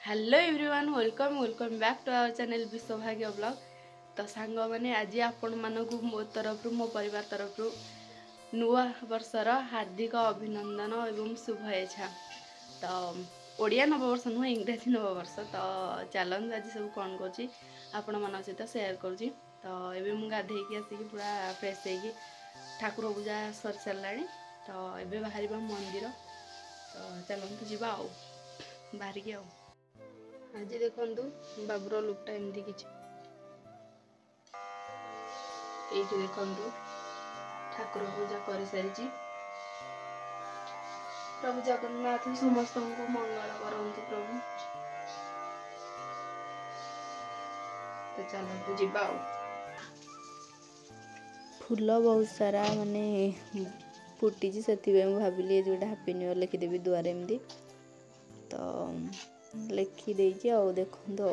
Hello everyone welcome back to our channel Vishwabhagya blog. तो song मैंने आज आपण मानक मो तरफ मो परिवार तरफ नुआ वर्षर हार्दिक अभिनंदन एवं शुभेच्छा। तो ओडिया नववर्ष नुह इंग्राजी नववर्ष। तो चलन आज सब कौन कर आपण मान सहित सेयार करुँची। तो ये मुझे गाधे आसिक पूरा फ्रेश हो ठाकुर पूजा सरी सारा। तो ये बाहर मंदिर। तो चलते जावा बाहरिकी आज देखु बाबूर लुकटा एमती कि देखु ठाकुर पूजा कर सारी। प्रभु जगन्नाथ समस्त को मंगल करंतु प्रभु। तो चलते जीवा। फूल बहुत सारा माने फुटी से भाविली जोटा हापी न्यू इयर लिखिदेवी दुआर एमती। तो लिखिदे देखो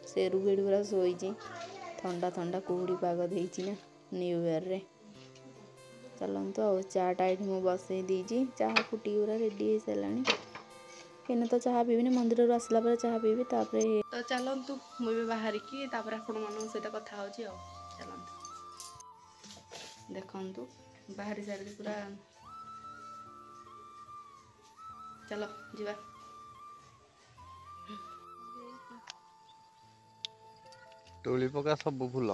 सेरू गेड़ी पूरा शोची ठंडा ठंडा कुहुड़ी पाग देना न्यू इयर रे। चलतु आ चाटा ये मुझे बसई देजी चाह फुटी पूरा रेडी हो सारा। कहीं तो चाह पीबी मंदिर आसला चाह पीबी तापर। तो चलतु मुझे बाहर की आपण मान सहित कथा हो चलतु देखु बाहरी सारी पूरा। चलो जीवा। टोली पका सब फूल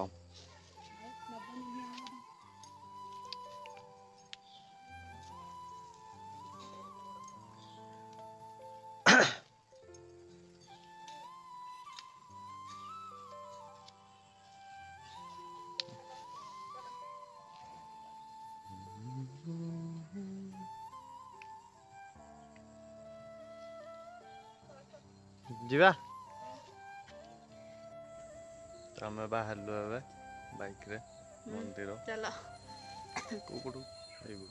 जीवा। आम बाहर बाइक रे मंदिर चलो कोपटू ठीक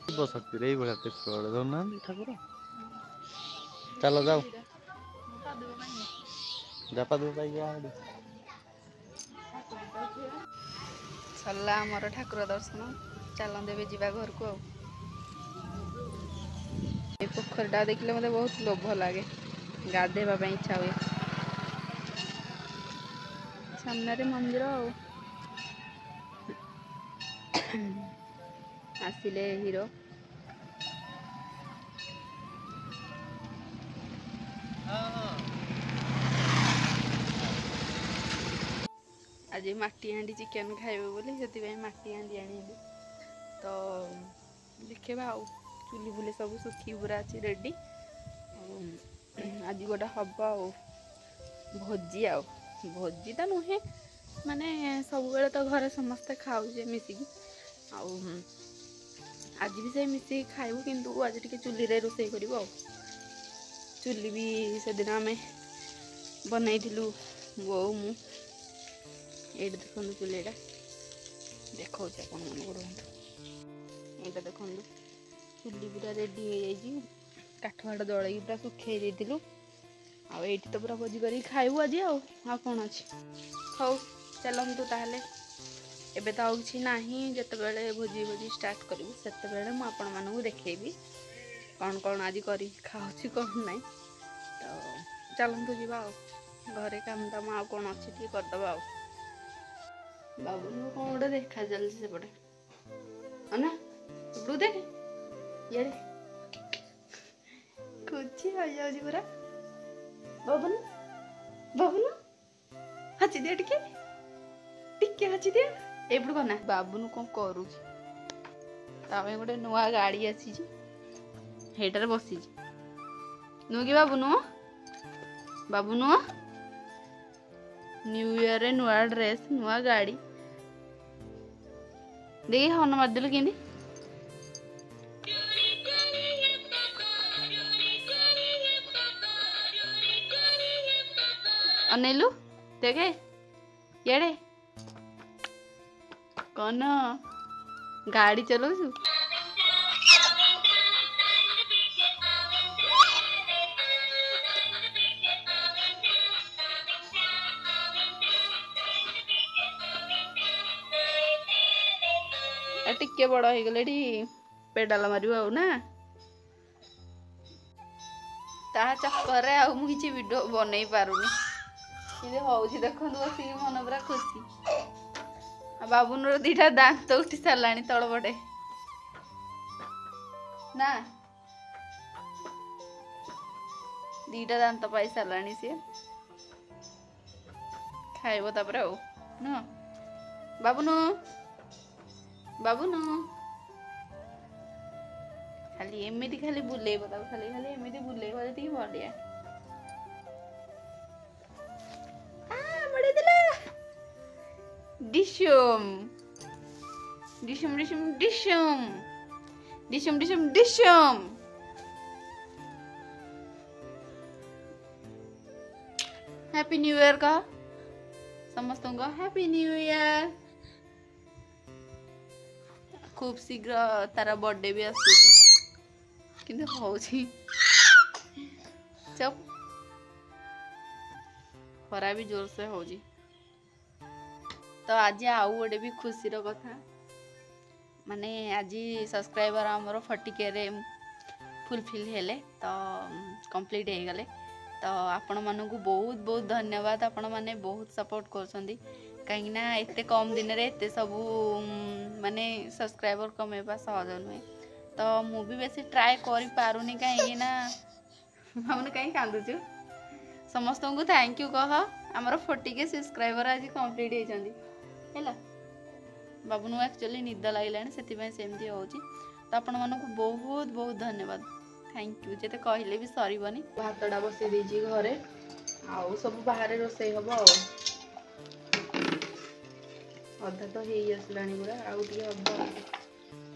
शिव शक्ति रे भाया त्रिशूल धरना ठाकुर। चलो जाओ जापा दो सरला आमर ठाकुर दर्शन। चलते जीवा घर को। पोखरटा देखले मते बहुत लोभ लगे गाधेवा इच्छा हुए। सामने मंदिर आसिले हीरो। आज माटी हांडी चिकेन खाइबे बोली से माटी हांडी आनी। तो देखा चुली बुले सब सुखी पूरा अच्छी रेडी। आज गोटे हम भोजी भोजी तो नुहे माने सब बेले तो घरे समस्ते खाऊे मिसिकी। आज भी से मिसिकी खाइबू किंतु आज टिके चुली रे रोसई करिवो। चुली भी से दिन आम बनईलु बो मु ये देखो चुली देखा ये देखो चुली पूरा रेडी हो काठ फाट जल पूरा सुखे देलु। ଆଉ ଏଇଠି ତ ପୁରା ଭୋଜି କରିକି ଖାଇବୁ ଆଜି ଆଉ କ'ଣ ଅଛି। ହଉ ଚାଲନ୍ତୁ ତାହେଲେ। ଏବେ ତ ଆଉ କିଛି ନାହିଁ, ଯେତେବେଳେ ଭୋଜି ଷ୍ଟାର୍ଟ କରିବୁ ସେତେବେଳେ ମୁଁ ଆପଣମାନଙ୍କୁ ଦେଖେଇବି କ'ଣ କ'ଣ ଆଜି କରି ଖାଉଛି କ'ଣ ନାହିଁ। ତ ଚାଲନ୍ତୁ ଯିବା ଆଉ। ଘରେ କାମ ଦାମ ଆଉ କ'ଣ ଅଛି ଟିକେ କରିଦେବା ଆଉ। ବାବୁଙ୍କୁ କ'ଣ ଗୋଟେ ଦେଖା ଚାଲିଛି ସେପଟେ, ନା ସେପଟକୁ ଦେଖେ, ଇଆଡ଼େ ଖୁସି ହେଇଯାଉଛି ପୁରା। ବାବୁନ ବାବୁନ ହସି ଦିଅ, ଟିକେ ଟିକେ ହସି ଦିଅ। ଏପଟୁ କନା ବାବୁନୁ କ'ଣ କରୁଛି, ତା ପାଇଁ ଗୋଟେ ନୂଆ ଗାଡ଼ି ଆସିଛି, ସେଇଟାରେ ବସିଛି। ନୁହଁ କି ବାବୁନୁ? ବାବୁନୁ ନ୍ୟୁ ଇୟରରେ ନୂଆ ଡ୍ରେସ୍, ନୂଆ ଗାଡ଼ି ଦେଖି ହନ ମାରିଦେଲୁ କେମିତି? ଅନେଇଲୁ ଦେଖେ ଇଆଡ଼େ, କ'ଣ ଗାଡ଼ି ଚଲଉଛୁ? ଟିକେ ବଡ଼ ହେଇଗଲେ ଏଠି ପେଡାଲ ମାରିବ ଆଉ ନା। ତା ଚକ୍କରରେ ଆଉ ମୁଁ କିଛି ଭିଡ଼ିଓ ବନେଇ ପାରୁନି, କିନ୍ତୁ ହଉଛି ଦେଖନ୍ତୁ ବସିକି ମନ ପୁରା ଖୁସି। ଆଉ ବାବୁନର 2ଟା ଦାନ୍ତ ଉଠି ସାରିଲାଣି ତଳ ପଟେ ନା, 2ଟା ଦାନ୍ତ ପାଇ ସାରିଲାଣି ସିଏ। ଖାଇବ ତାପରେ ଆଉ ନୁହଁ ବାବୁନୁ? ବାବୁନୁ ଖାଲି ଏମିତି ଖାଲି ବୁଲେଇବ ତାକୁ, ଖାଲି ଖାଲି ଏମିତି ବୁଲେଇବ ଯେତିକି ବଢିଆ। डिशुम डिशुम डिशुम डिशुम डिशुम डिशुम डिशुम। हैप्पी न्यू ईयर का समस्त को हैप्पी न्यू ईयर। खूब शीघ्र तार बर्थडे भी आसुची, किंतु होउची चुप, खरा भी जोर से होउची। तो आज आउ गोटे भी खुशी रो कथा, माने आज सब्सक्राइबर आमर 40K रे फुलफिल हेले, तो कंप्लीट हो गले। तो आपण मानकु बहुत बहुत धन्यवाद, आपण माने बहुत सपोर्ट करछंदी, कहीं ना एते कम दिन रे एते सबू माने सब्सक्राइबर कमेबा सहज नुहे। तो मु भी बेसी ट्राई करि पारुनी, कहीं ना हमने कहीं कांदुचु। समस्त को थैंक यू कह, आमर 40K सब्सक्राइबर आज कंप्लीट होइछंदी हैला। बाबुनु एक्चुअली निद लागिलानी सेति सेमती होउची। तो आपण मानकु बहुत बहुत धन्यवाद, थैंक यू। जेते कहले भी सरीबनी। भातडा बसई देजी घरे, आउ सब बाहर रोसई हबो। अधा तो हेई आसलानी पूरा, आउ टिके हबो।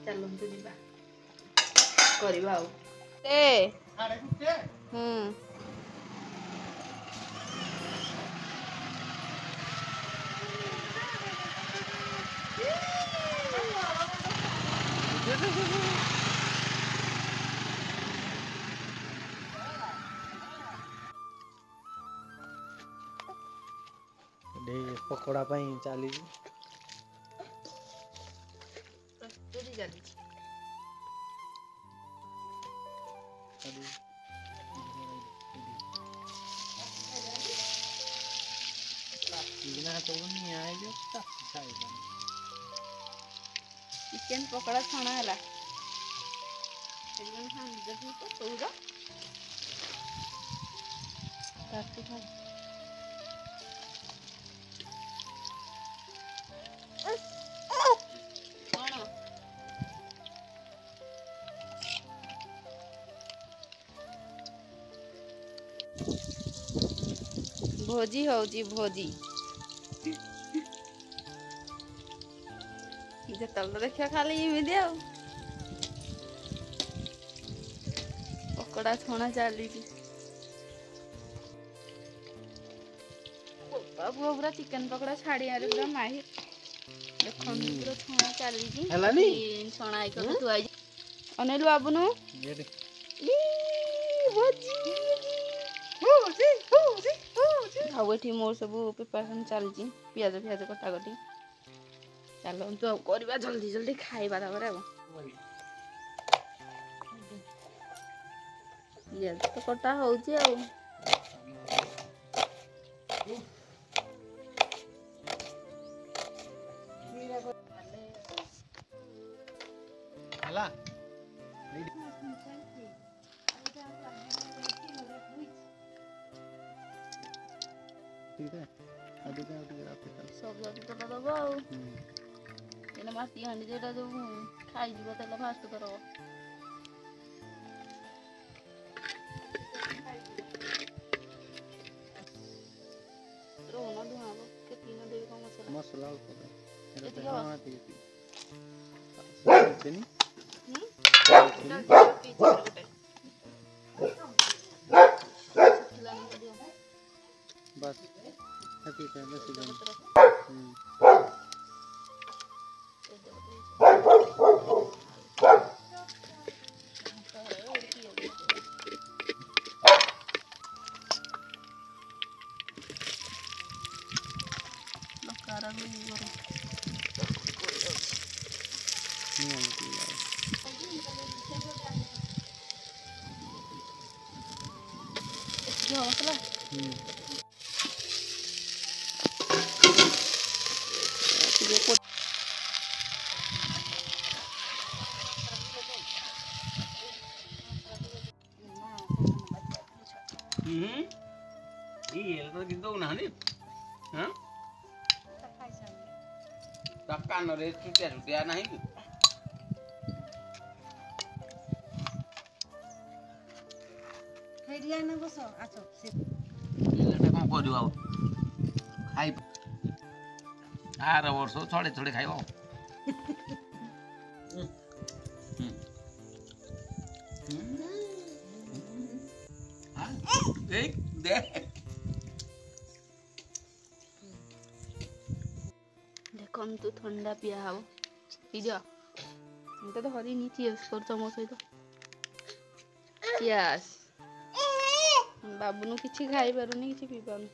चलंतु जिबा करबा आउ ए पकोड़ा चली प्रस्तुति चली। चिकेन पकोड़ा छणा है भोजी होजी भोजी जेतल देखिया खाली इमिदी आ पकोड़ा छणा चली पूरा चिकेन पकोड़ा छाड़ी पूरा माहिर देखो पूरा छणा चली छणा आई तू आई अनेलु बाबुनु भोजी भोजी ଆଉ ଏଠି ମୋର ସବୁ ପ୍ରିପାରେସନ୍ ଚାଲିଛି ପିଆଜ କଟାକଟି। ଚାଲନ୍ତୁ ଆଉ କରିବା ଜଲ୍ଦି ଜଲ୍ଦି ଖାଇବା ତାପରେ ଆଉ। ପିଆଜ ତ କଟା ହଉଛି ଆଉ। ହେଲା ସବୁ ତେଲ ଦବ ଆଉ ଏଇନା ମାଟି ହାଣ୍ଡି ଯେଟା ଯୋଉ ଖାଇଯିବ ତେଲ ଫାଷ୍ଟ ଥର। ରହୁନ ଧୂଆଁ ହବ କେତିକି ନ ଦେବି କଣ ମସଲା ମସଲା ଅଳ୍ପ ଦେ। କେତିକି ହବ? बस ठीक है बस कान रे छुटिया छुटिया नहीं कि फेरिया न बस आछो से एटा कोन करियो आ खाइ आर वर्ष छोड़े छोड़े खाइबो देख देख ଦେଖନ୍ତୁ ଥଣ୍ଡା ପିଆ ହବ ପିଇଦିଅ। ଏଇଟା ତ ହରିନି ଚିୟର୍ସ କରୁଛ ମୋ ସହିତ। ଚିୟର୍ସ। ବାବୁନୁ କିଛି ଖାଇପାରୁନି କିଛି ପିଇପାରୁନି।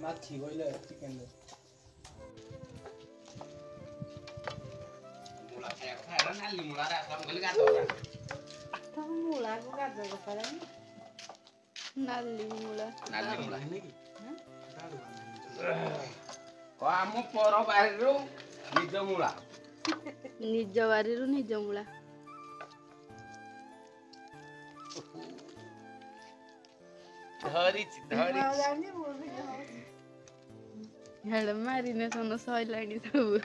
माछी बोइले चिकन मुला खाया नाली मुला रा सब गल गातो मूला को गाजर को पालानी ନାଲି ମୂଳା नहीं कि ଆମ ପର ବାରିରୁ ନିଜ ମୂଳା ନିଜ ବାରିରୁ ନିଜ ମୂଳା। ଧରିଛି जानी बोल ହେଡ ମାରିନେସନ ସଇଲାଣି ସବୁ।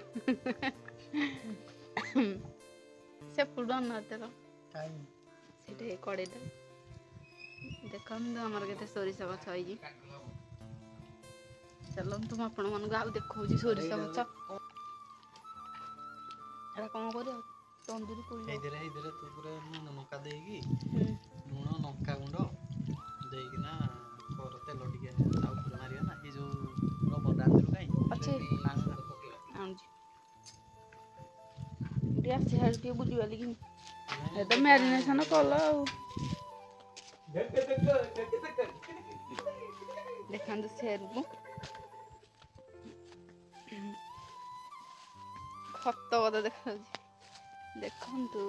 ସେପଟୁ ଅନାତେର ସେଇଟା କଡ଼େଇଟା ଦେଖନ୍ତୁ ଆମର କେତେ ସୋରିଷ ଗଛ ହେଇଛି। ଚାଲନ୍ତୁ ମୁଁ ଆପଣମାନଙ୍କୁ ଆଉ ଦେଖଉଛି ସୋରିଷ ଗଛ। ଏଟା କଣ କରିବ ତନ୍ଦୁରୀ ପୋଡ଼ି ଏଇଥିରେ ତୁ ପୁରା ଲୁଣ ଲଙ୍କା ଦେଇକି ଲୁଣ ଲଙ୍କା ଗୁଣ୍ଡ ଦେଇକିନା କର ତେଲ ଟିକେ ତା ଉପରେ ମାରିବା ନା ଏଇ ଯୋଉ ରବର ଡାଲିରୁ କାଇଁ ଅଛି ଆଣୁଛି ଟିକେ ଆସି ହାଡୁ ଟିକେ ବୁଲିବାଲିକି ଏ ତ ମ୍ୟାରିନେସନ କଲ ଆଉ। ଦେଖନ୍ତୁ ସେରକୁ ଖତ ବୋଧେ ଦେଖାଯାଉଛି। ଦେଖନ୍ତୁ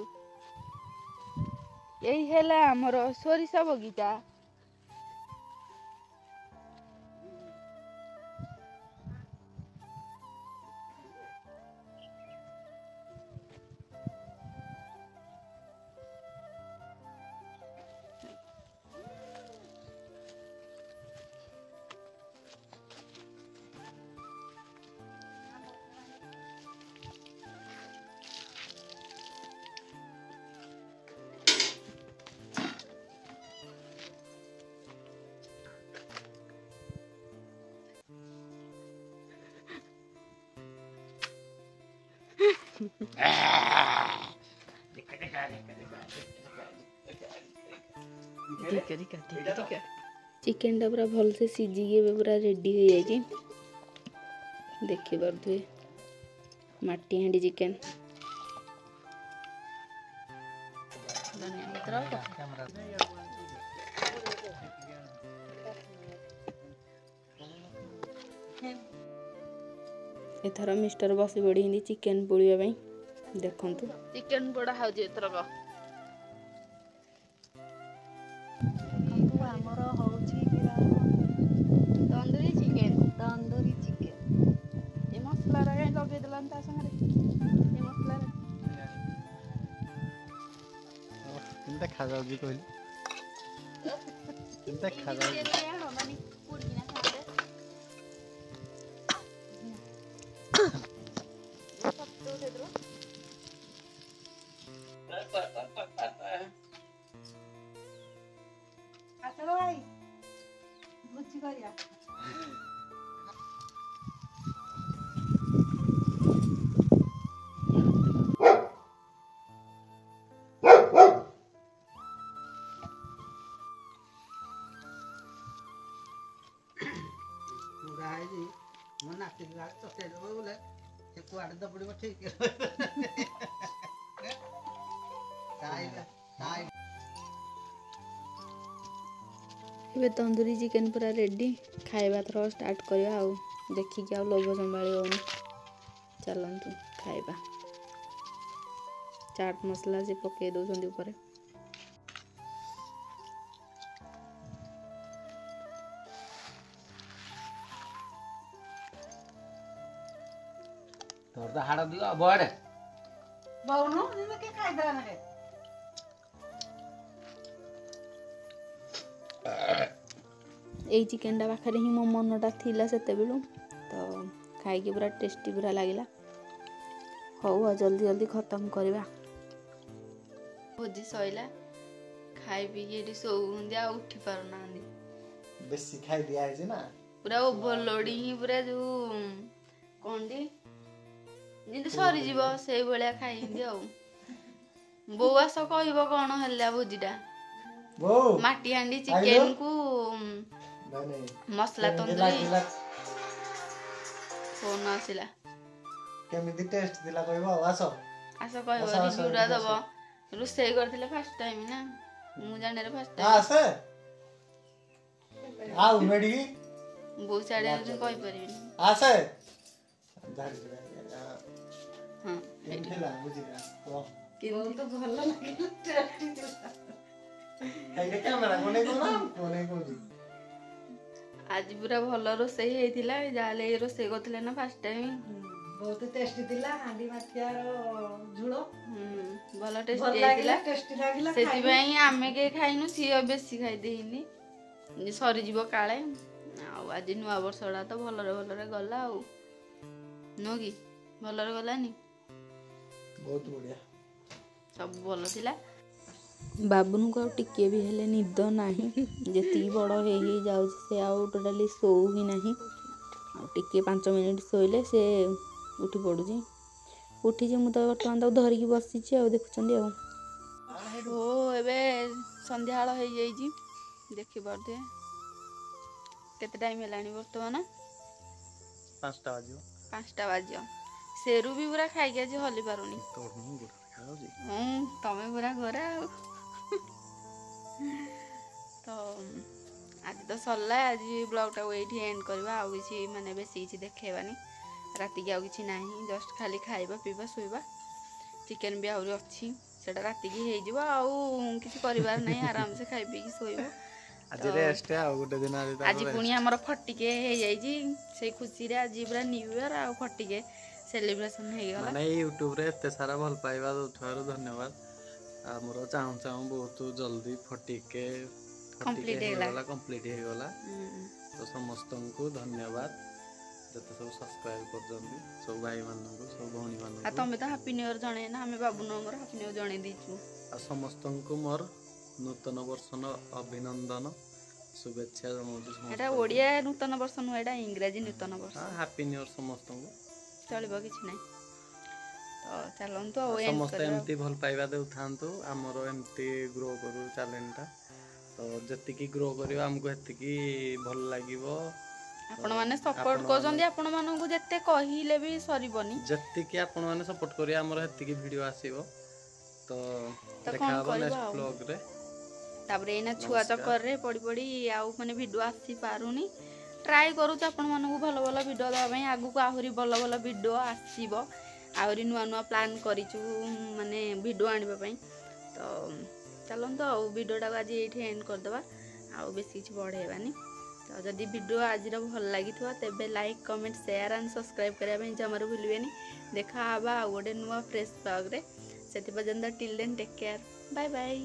ଏଇ ହେଲା ଆମର ସୋରିଷ ବଗିଚା। चिकेन टा पूरा भल से सीझिकी पूरा रेडी हो जाए देखी पारे माटी हांडी चिकेन ଧନିଆ ପତ୍ର କ୍ୟାମେରା ଏଥର ମିଷ୍ଟର ବସି ପଡ଼ିଛନ୍ତି ଚିକେନ ପୋଡ଼ିବା ପାଇଁ ଦେଖନ୍ତୁ ଚିକେନ ପୋଡ଼ା ହେଉଛି ଏଥରକ ଆମର ହଉଛି ତନ୍ଦୁରୀ ଚିକେନ ତନ୍ଦୁରୀ ଚିକେନ। ଏ ମସଲାଟା କାହିଁ ଲଗେଇଦେଲାନି ତା ସାଙ୍ଗରେ ଏ ମସଲାରେ କେମିତି ଦେଖାଯାଉଛି କହିଲି କେମିତି ଦେଖାଯାଉଛି ଆସ ଭାଇ ଭୋଜି କରିବା। ମୋ ନାତି ଚଟେଇ ଦେବ ବୋଲେ ସେ କୁଆଡ଼େ ଦପଡ଼ିବ ଠିକ ଏବେ ତନ୍ଦୁରୀ ଚିକେନ ପୁରା ରେଡ଼ି ଖାଇବା ଥର ଷ୍ଟାର୍ଟ କରିବା ଆଉ ଦେଖିକି ଆଉ ଲୋଭ ସମ୍ଭାଳି ହେଉନି ଚାଲନ୍ତୁ ଖାଇବା ଚାଟ୍ ମସଲା ସେ ପକାଇ ଦେଉଛନ୍ତି ଉପରେ ତୋର ତ ହାଡ଼ ଦିଅ ବଡ଼େ ବହୁନୁ କିଏ ଖାଇଦେଲା ନା ଏଇ ଚିକେନଟା ପାଖରେ ହିଁ ମୋ ମନଟା ଥିଲା ସେତେବେଳୁ ତ ଖାଇକି ପୁରା ଟେଷ୍ଟି ପୁରା ଲାଗିଲା ହଉ ଆଉ ଜଲ୍ଦି ଜଲ୍ଦି ଖତମ କରିବା ଭୋଜି ସଇଲା ଖାଇ ପିଇକି ଏଠି ଶୋଉଛନ୍ତି ଆଉ ଉଠି ପାରୁନାହାନ୍ତି ବେଶୀ ଖାଇ ଦିଆ ହେଇଛି ନା ପୁରା ଓଭରଲୋଡିଂ ହିଁ ପୁରା ଯୋଉ କଣଟି ଯେମିତି ସରିଯିବ ସେଇଭଳିଆ ଖାଇନ୍ତି ଆଉ ବୋଉ ଆସ କହିବ କଣ ହେଲା ଭୋଜିଟା ମାଟି ହାଣ୍ଡି ଚିକେନ କୁ ମସଲା ତନ୍ଦୁରୀ ଫୋନ ଆସିଲା କେମିତି ଟେଷ୍ଟ ଥିଲା କହିବ ଆସ ଆସ କହିବ ରିଭ୍ୟୁଟା ଦବ ରୋଷେଇ କରିଥିଲେ ଫାର୍ଷ୍ଟ ଟାଇମ ନା ମୁଁ ଜାଣିରେ ଫାର୍ଷ୍ଟ ଟାଇମ ଆସେ ଆଉ ମେଡିକି ବୋଉ ଛାଡି କହିପାରିବିନି ଆସେ ହଁ ଥିଲା ବୁଝିଲା ବହୁତ ଭଲ ଲାଗିଲା ଟେଷ୍ଟି ଥିଲା। କ୍ୟାମେରା କୋନେ କହୁଛି ଆଜି ପୁରା ଭଲ ରୋଷେଇ ହେଇଥିଲା ଯାହେଲେ ଏଇ ରୋଷେଇ କରିଥିଲେ ନା ଫାର୍ଷ୍ଟ ଟାଇମ ବହୁତ ଟେଷ୍ଟି ଥିଲା ହାଣ୍ଡି ମାଠିଆର ଝୋଳ ଭଲ ଭଲ ଟେଷ୍ଟି ଲାଗିଲା ହେଇଥିଲା ଟେଷ୍ଟି ଲାଗିଲା ସେଥିପାଇଁ ଆମେ କେହି ଖାଇନୁ ସିଏ ବେଶୀ ଖାଇଦେଇନି ସରିଯିବ କାଳେ ଆଉ ଆଜି ନୂଆ ବର୍ଷଟା ତ ଭଲରେ ଭଲରେ ଗଲା ଆଉ ନୁହଁ କି ଭଲରେ ଗଲାନି ବହୁତ ବଢିଆ ସବୁ ଭଲ ଥିଲା ବାବୁନୁକୁ ଆଉ ଟିକେ ବି ହେଲେ ନିଦ ନାହିଁ ଯେତିକି ବଡ଼ ହେଇ ଯାଉଛି ସେ ଆଉ ଟୋଟାଲି ଶୋଉ ହିଁ ନାହିଁ ଆଉ ଟିକେ 5 ମିନିଟ୍ ଶୋଇଲେ ସେ ଉଠି ପଡ଼ୁଛି ଉଠିଛି ମୁଁ ତ ବର୍ତ୍ତମାନ ତାକୁ ଧରିକି ବସିଛି ଆଉ ଦେଖୁଛନ୍ତି ଆଉ ଓ ଏବେ ସନ୍ଧ୍ୟାବେଳ ହେଇଯାଇଛି ଦେଖିପାରୁଥିବେ କେତେ ଟାଇମ୍ ହେଲାଣି ବର୍ତ୍ତମାନ 5ଟା ବାଜିବ 5ଟା ବାଜିବ ସେରୁ ବି ପୁରା ଖାଇକି ଆଜି ହଲି ପାରୁନି ତମେ ପୁରା ଗୋରା ଆଉ ତ ଆଜି ତ ସରିଲା ଆଜି ବ୍ଲଗ୍ଟାକୁ ଏଇଠି ଏଣ୍ଡ କରିବା ଆଉ କିଛି ମାନେ ବେଶୀ କିଛି ଦେଖେଇବାନି ରାତିକି ଆଉ କିଛି ନାହିଁ ଜଷ୍ଟ ଖାଲି ଖାଇବା ପିଇବା ଶୋଇବା ଚିକେନ ବି ଆହୁରି ଅଛି ସେଟା ରାତିକି ହେଇଯିବ ଆଉ କିଛି କରିବାର ନାହିଁ ଆରାମସେ ଖାଇ ପିଇକି ଶୋଇବ ଆଜି ରେଷ୍ଟ ଆଉ ଗୋଟେ ଦିନ ଆଜି ପୁଣି ଆମର ଫଟିକେ ହେଇଯାଇଛି ସେଇ ଖୁସିରେ ଆଜି ପୁରା ନ୍ୟୁ ଇୟର ଆଉ ଫଟିକେ ସେଲିବ୍ରେସନ ହେଇଗଲା ମାନେ ୟୁଟ୍ୟୁବ ରେ ଏତେ ସାରା ଭଲ ପାଇବା ଦଉଥିବାରୁ ଧନ୍ୟବାଦ ଆମର ଚାହୁଁ ଚାହୁଁ ବହୁତ ଜଲ୍ଦି ଫଟିକେ ହେଇଗଲା କମ୍ପ୍ଲିଟ୍ ହେଇଗଲା ତ ସମସ୍ତଙ୍କୁ ଧନ୍ୟବାଦ ଯେତେ ସବୁ ସବସ୍କ୍ରାଇବ କରୁଛନ୍ତି ସବୁ ଭାଇମାନଙ୍କୁ ସବୁ ଭଉଣୀମାନଙ୍କୁ ଆଉ ତମେ ତ ହାପି ନ୍ୟୁ ଇୟର ଜଣେଇ ନା ଆମେ ବାବୁନଙ୍କର ହାପି ନ୍ୟୁ ଇୟର ଜଣେଇ ଦେଇଛୁ ଆଉ ସମସ୍ତଙ୍କୁ ମୋର ନୂତନ ବର୍ଷର ଅଭିନନ୍ଦନ शुभेच्छा जनाऊँ एटा ओडिया नूतन वर्ष नुह एटा इंग्राजी नूतन वर्ष हैप्पी न्यू ईयर समस्तଙ୍କୁ चलिबो किछि नै तो चलंतु ओ समस्त एमती भल पाइबा देउथांतु हमरो एमती ग्रो करू चैनलटा तो जति की ग्रो करियो हमको एति की भल लागिवो आपण माने सपोर्ट करजंदी आपण माननकु जत्ते कहिले भी सरीबोनी जत्ति की आपण माने सपोर्ट करिया हमरो एति की वीडियो आसीबो तो तो देखा कौन हबो करबा नेक्स्ट आउ। ब्लॉग रे। तापरे एना छुआ नमस्कार। चक्कर रे पड़ी पड़ी आउ माने वीडियो आसी पारुनी ट्राई करूँ आपण मानू भल भल वीडियो देवाई आगू को आहरी भल भल वीडियो आसब आहरी नुआ नुआ प्लान करिचु माने वीडियो आनिबा पई तो चलंतो आ वीडियोटा को आज ये एंड करदे आउ बेस किसी बढ़ेबानी तो जदि वीडियो आज भल लगी तेबे like comment share and subscribe करने जमार भूलें देखा गोटे नुआ फ्रेश ब्लॉग रे से पर्यंत till then take care bye bye.